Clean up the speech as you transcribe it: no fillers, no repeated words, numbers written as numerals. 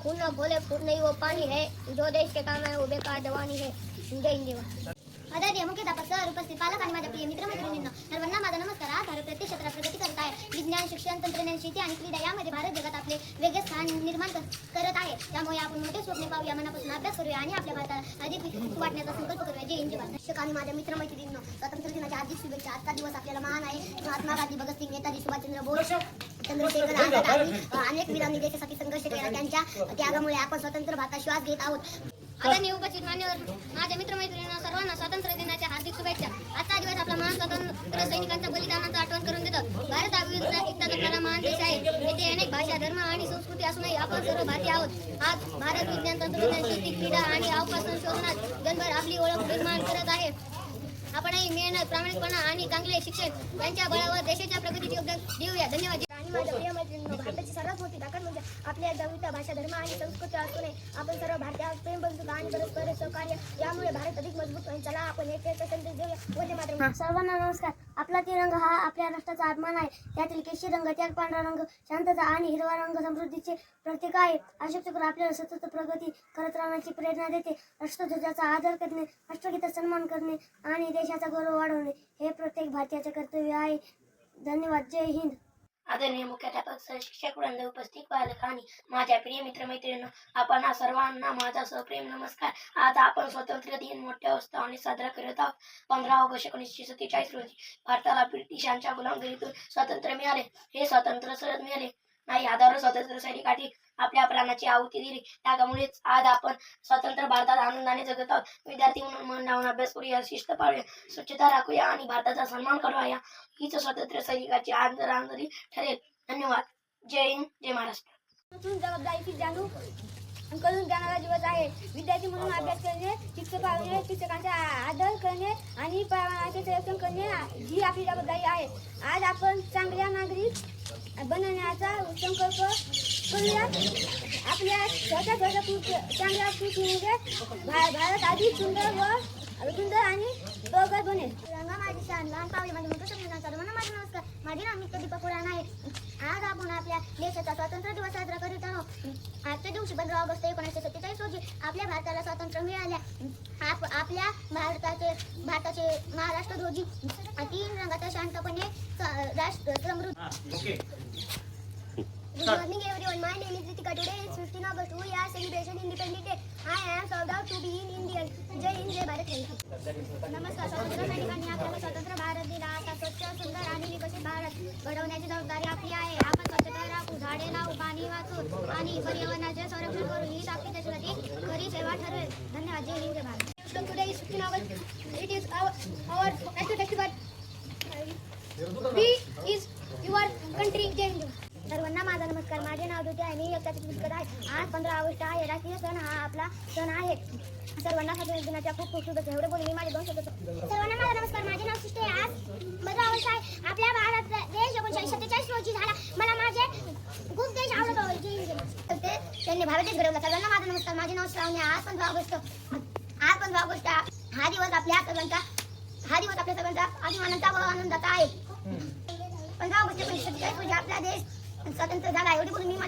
खून बोले फूट नहीं वो पानी है, जो देश के काम है वो बेकार जवानी है. जय हिंद. आदरणीय मुख्याध्यापक सर, उपस्थित पालक आणि माझ्या प्रिय मित्रमैत्रिणींनो, सर्वांना माझा नमस्कार. आज भारत प्रत्येक क्षेत्रात प्रगती करत आहे. विज्ञान, शिक्षण, तंत्रज्ञान, शेती आणि क्रीडा यामध्ये भारत जगात आपले वेगळे स्थान निर्माण करत आहे. त्यामुळे आपण मोठे स्वप्ने पाहूया, मनापासून अभ्यास करूया आणि आपल्या भारताला अधिक वाटण्याचा संकल्प करूया. जय हिंद. शिक्षक आणि माझ्या मित्रमैत्रिणींनो, स्वातंत्र्य दिनाच्या हार्दिक शुभेच्छा. आजचा दिवस आपल्याला महान आहे. महात्मा गांधी, भगतसिंग, नेताजी सुभाषचंद्र बोस, चंद्रशेखर आझाद आणि अनेक वीरांनी देशासाठी संघर्ष केला. त्यांच्या त्यागामुळे आपण स्वतंत्र भारतात श्वास घेत आहोत. आदरणीय उपस्थित मान्यवर, माझ्या मित्रमैत्रिणींना सर्वांना स्वातंत्र्य दिनाच्या हार्दिक शुभेच्छा. आजचा दिवस आपला महान स्वातंत्र्य सैनिकांच्या बलिदानाचा आठवण करून देतो. भारत हा विविध एकता जपणारा महान देश आहे. येथे अनेक भाषा, धर्म आणि संस्कृती असूनही आपण सर्व भारतीय आहोत. आज भारत विज्ञान, तंत्रज्ञान, शेती, क्रीडा आणि अवकाश संशोधनात जगभर आपली ओळख निर्माण करत आहे. आपणही मेहनत, प्रामाणिकपणा आणि चांगले शिक्षण यांच्या बळावर देशाच्या प्रगतीचे योगदान देऊया. धन्यवाद. आणि माझ्या प्रिय मैत्रिणींनो, भारताची सर्वात मोठी ताकद म्हणजे आपल्या विविध भाषा, धर्म आणि संस्कृती असूनही आपण सर्व भारतीय प्रेम, बंधुता आणि परस्पर सहकार्य यामुळे भारत अधिक मजबूत होईल. चला आपण एक संदेश देऊया. वंदे मातरम. सर्वांना नमस्कार. आपला तिरंगा हा आपल्या राष्ट्राचा अभिमान आहे. त्यातील केशरी रंग, त्याग पांढरा रंग शांतता आणि हिरवा रंग समृद्धीचे प्रतीक आहे. अशोक चक्र आपल्याला सतत प्रगती करत राहण्याची प्रेरणा देते. राष्ट्रध्वजाचा आदर करणे, राष्ट्रगीताचा सन्मान करणे आणि देशाचा गौरव वाढवणे हे प्रत्येक भारतीयाचे कर्तव्य आहे. धन्यवाद. जय हिंद. आदरणीय मुख्याध्यापक सर, शिक्षक वृंद, उपस्थित पालक आणि माझ्या प्रिय मित्रमैत्रिणींनो, आपण सर्वांना माझा सप्रेम नमस्कार. आज आपण स्वातंत्र्य दिन मोठ्या उत्साहाने साजरा करत आहोत. 15 ऑगस्ट 1947 रोजी भारताला ब्रिटिशांच्या गुलामगिरीतून स्वातंत्र्य मिळाले. हे स्वातंत्र्य सहज मिळाले नाही. हजारो स्वातंत्र्य सैनिकांनी आपल्या प्राणाची आहुती दिली. त्यामुळेच आज आपण स्वतंत्र भारतात आनंदाने जगत आहोत. विद्यार्थी म्हणून मन लावून अभ्यास करूया, शिस्त पाळूया, स्वच्छता राखूया आणि भारताचा सन्मान करूया. हीच स्वातंत्र्य सैनिकाची आदरांजली ठरेल. धन्यवाद. जय हिंद. जय महाराष्ट्र. जबाबदारीची जाणीव करून देणारा दिवस आहे. विद्यार्थी म्हणून अभ्यास करणे, शिक्षकांचा आदर करणे आणि पर्यावरणाचे संरक्षण करणे ही आपली जबाबदारी आहे. आज आपण चांगल्या नागरिक बनवण्याचा संकल्प करूया. आपल्या छोट्या चांगल्या कृतीमुळे भारत अधिक सुंदर आणि प्रगत बनेल. रंगा माझी शान, लहान पावले माझे मोठे स्वप्न. सर्वांना माझा नमस्कार. माझे नाव नित्य दीपक उडाण आहे. आज आपण आपल्या देशाचा स्वातंत्र्य दिवस साजरा करीत आहोत. आजच्या दिवशी 15 ऑगस्ट 1947 रोजी आपल्या भारताला स्वातंत्र्य मिळाले. आपल्या भारताचे महाराष्ट्र ध्वजी 3 रंगाचा शांतपणे समृद्ध. Good morning everyone. My name is Ritika. Today is 15 August. We are celebrating Independence Day. I am proud to be in Indian. जय हिंद. जय भारत. नमस्कार. स्वातंत्र्य सैनिकांनी आपल्याला स्वतंत्र भारत दिला. आता स्वच्छ, सुंदर आणि विकसित भारत घडवण्याची जबाबदारी आपली आहे. आपण स्वच्छता राखू, झाडे लावू, पाणी वाचवू आणि पर्यावरणाचे संरक्षण करू. ही आपली देशासाठी खरी सेवा ठरेल. धन्यवाद. जय हिंद. जय Bharat. Today is 15 August. It is our national festival. We is your country. जय हिंद. सर्वांना माझा नमस्कार. माझे नाव ज्योती आहे. मी एकताची पुस्तक आहे. आज 15 ऑगस्ट आहे. राष्ट्रीय सण हा आपला सण आहे. सर्वांना स्वातंत्र्य दिनाच्या खूप खूप शुभेच्छा. एवढे बोलून मी माझे 2 शब्द. सर्वांना माझा नमस्कार. माझे नाव सृष्टी आहे. आज 15 ऑगस्ट आहे. आपल्या भारत देश 1947 रोजी झाला. मला माझे खूप देश आवडत आहे. त्यांनी भारत देश घडवला. सर्वांना माझा नमस्कार. माझे नाव श्रावणी आहे. आज 15 ऑगस्ट हा दिवस आपल्या सगळ्यांचा अभिमानाचा व आनंदाचा आहे. 15 ऑगस्ट 1947 रोजी आपला देश स्वतंत्र झाला. एवढी बोलून मी माझे